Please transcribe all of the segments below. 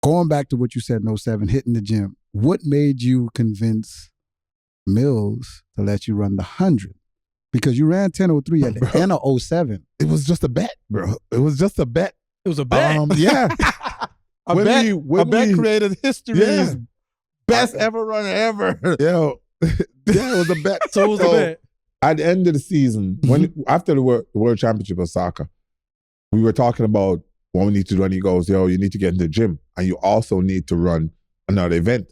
going back to what you said in 07, hitting the gym, what made you convince Mills to let you run the 100? Because you ran 10:03 at the end of 07. It was just a bet, bro. It was just a bet. It was a bet. Yeah. A bet created history's best ever runner ever. Yeah, it was a bet. So it was a bet. At the end of the season, after the World Championship of soccer, we were talking about what we need to do, and he goes, yo, you need to get in the gym, and you also need to run another event.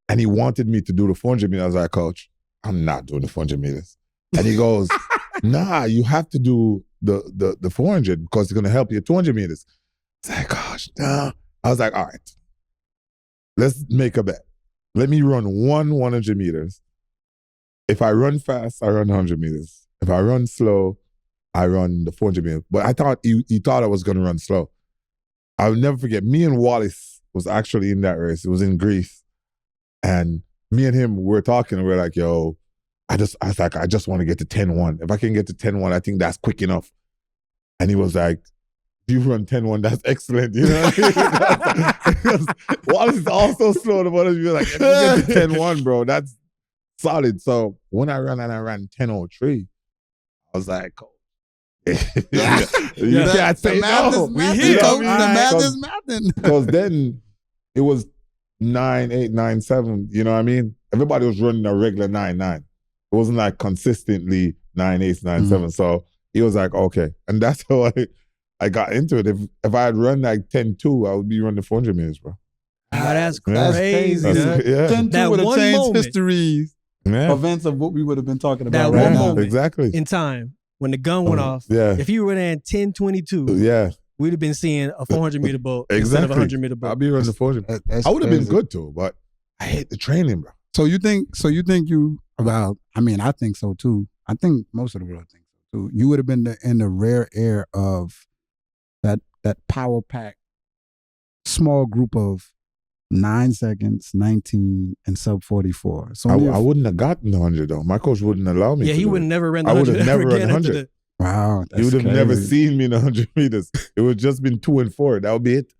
And he wanted me to do the 400 meters. I was like, Coach, I'm not doing the 400 meters. And he goes, nah, you have to do the 400 because it's going to help you 200 meters. I was like, gosh, nah. I was like, all right, let's make a bet. Let me run 100 meters. If I run fast, I run 100 meters. If I run slow, I run the 400 meters. But I thought he thought I was going to run slow. I'll never forget, me and Wallace was actually in that race. It was in Greece. And me and him were talking, and we're like, yo, I just want to get to 10-1. If I can get to 10-1, I think that's quick enough. And he was like, you run 10-1, that's excellent. You know what I mean? Wallace is also slow. The one you're like, if you get to 10-1, bro, that's solid. So when I ran 10:03, I was like, oh, you can't say no. We here, Coach. The math is mathing. Because then it was 9.8, 9.7. You know what I mean? Everybody was running a regular 9.9. It wasn't like consistently 9.8, 9.7. So he was like, okay. And that's how I got into it. If I had run like 10.2, I would be running 400 meters, bro. Oh, that's crazy. Yeah. 10-2 would have changed histories, yeah. events of what we would have been talking about that right one now. moment exactly. in time when the gun went off. Yeah. If you ran 10:22, yeah, we'd have been seeing a 400 meter boat exactly. instead of a 100 meter boat. I'll be running 400. I would have been good too, but I hate the training, bro. So you think you, well, I mean, I think so too. I think most of the world thinks so too. You would have been in the rare air of that power pack, small group of 9 seconds, 19, and sub 44. So I wouldn't have gotten the 100 though. My coach wouldn't allow me. Yeah, he would have never ran the 100. I would have never run 100. Wow, you would have never seen me in 100 meters. It would just been 2 and 4. That would be it.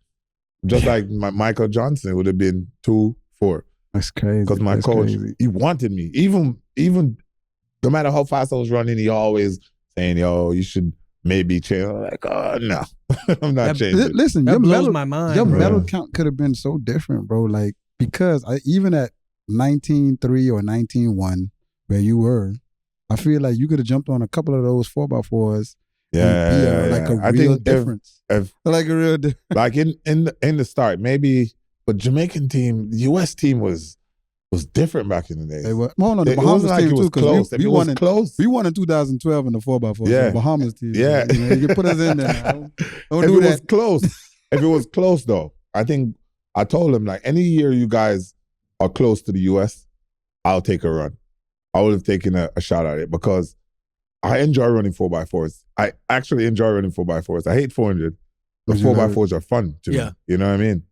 Just like Michael Johnson, it would have been 2, 4. That's crazy. Because my coach, he wanted me. Even no matter how fast I was running, he always saying, yo, you should maybe change. I'm like, oh, no. I'm not changing. Listen, that your blows medal, my mind. Your bro. medal count could have been so different, bro. Like, because even at 19.3 or 19.1, where you were, I feel like you could have jumped on a couple of those 4x4s. Yeah, like a I real think difference. Like a real difference. Like in the start, maybe, but Jamaican team, the US team was different back in the day. They were, well, no, the Bahamas like team too, because we won in 2012 in the 4x4. Yeah. So the Bahamas team. Yeah. You put us in there. Don't if do it that. was close, if it was close though, I think I told him like any year you guys are close to the US, I'll take a run. I would have taken a shot at it because I enjoy running 4x4s. I actually enjoy running 4x4s. I hate 400. The 4x4s are fun to me. You know what I mean?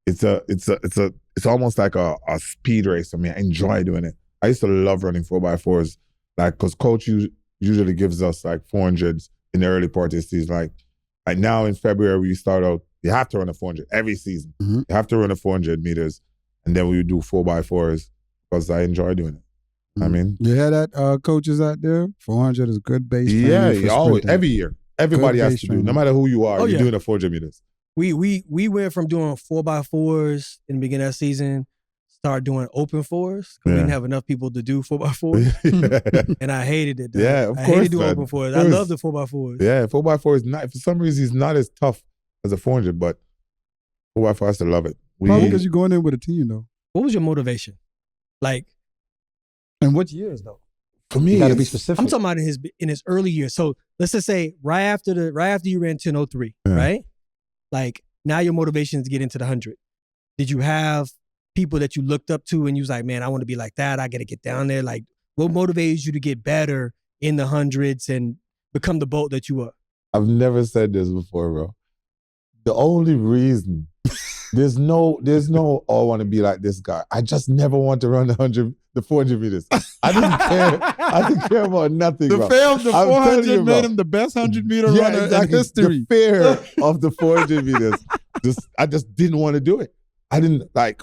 It's almost like a speed race for me. I enjoy doing it. I used to love running 4x4s, like because coach usually gives us like 400s in the early part of the season. Like now in February we start out. You have to run a 400 every season. Mm-hmm. You have to run a 400 meters, and then we do 4x4s because I enjoy doing it. I mean, you hear that, coaches out there? 400 is good base. Yeah, always, every year. Everybody has to do. No matter who you are, you're doing a 400 meters. We went from doing 4x4s in the beginning of that season, started doing open 4s. We didn't have enough people to do 4x4s. And I hated it. Though. Yeah, of course. I hated doing open 4s. I love the 4x4s. Yeah, 4x4 is not, for some reason, it's not as tough as a 400, but 4x4, I still love it. Probably because you're going in with a team, though. What was your motivation? Like, and what years, though? For me, you got to be specific. I'm talking about in his early years. So let's just say right after you ran 10:03, right? Like now your motivation is to get into the 100. Did you have people that you looked up to and you was like, man, I want to be like that. I got to get down there. Like, what motivates you to get better in the hundreds and become the Bolt that you are? I've never said this before, bro. The only reason there's no, oh, I want to be like this guy. I just never want to run the 400 meters. I didn't care. I didn't care about nothing, bro. The 400 made him the best 100-meter runner in history. The fear of the 400 meters. I just didn't want to do it. I didn't like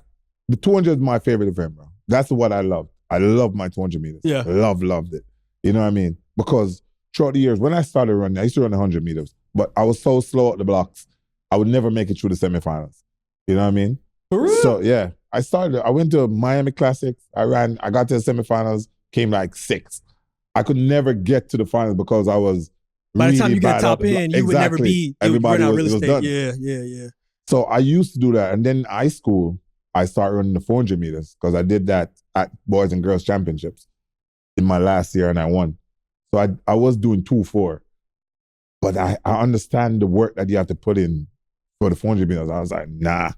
the 200 is my favorite event, bro. That's what I love. I love my 200 meters. Yeah. Loved it. You know what I mean? Because throughout the years, when I started running, I used to run 100 meters, but I was so slow at the blocks, I would never make it through the semifinals. You know what I mean? For real? So yeah, I went to Miami Classics. I got to the semifinals, came like 6th. I could never get to the finals because I was By the really time you get bad top at the end, you would never be. Everybody run out was, real it was estate. done. Yeah. So I used to do that. And then in high school, I started running the 400 meters because I did that at Boys and Girls Championships in my last year and I won. So I was doing 2-4. But I understand the work that you have to put in for the 400 meters. I was like, nah,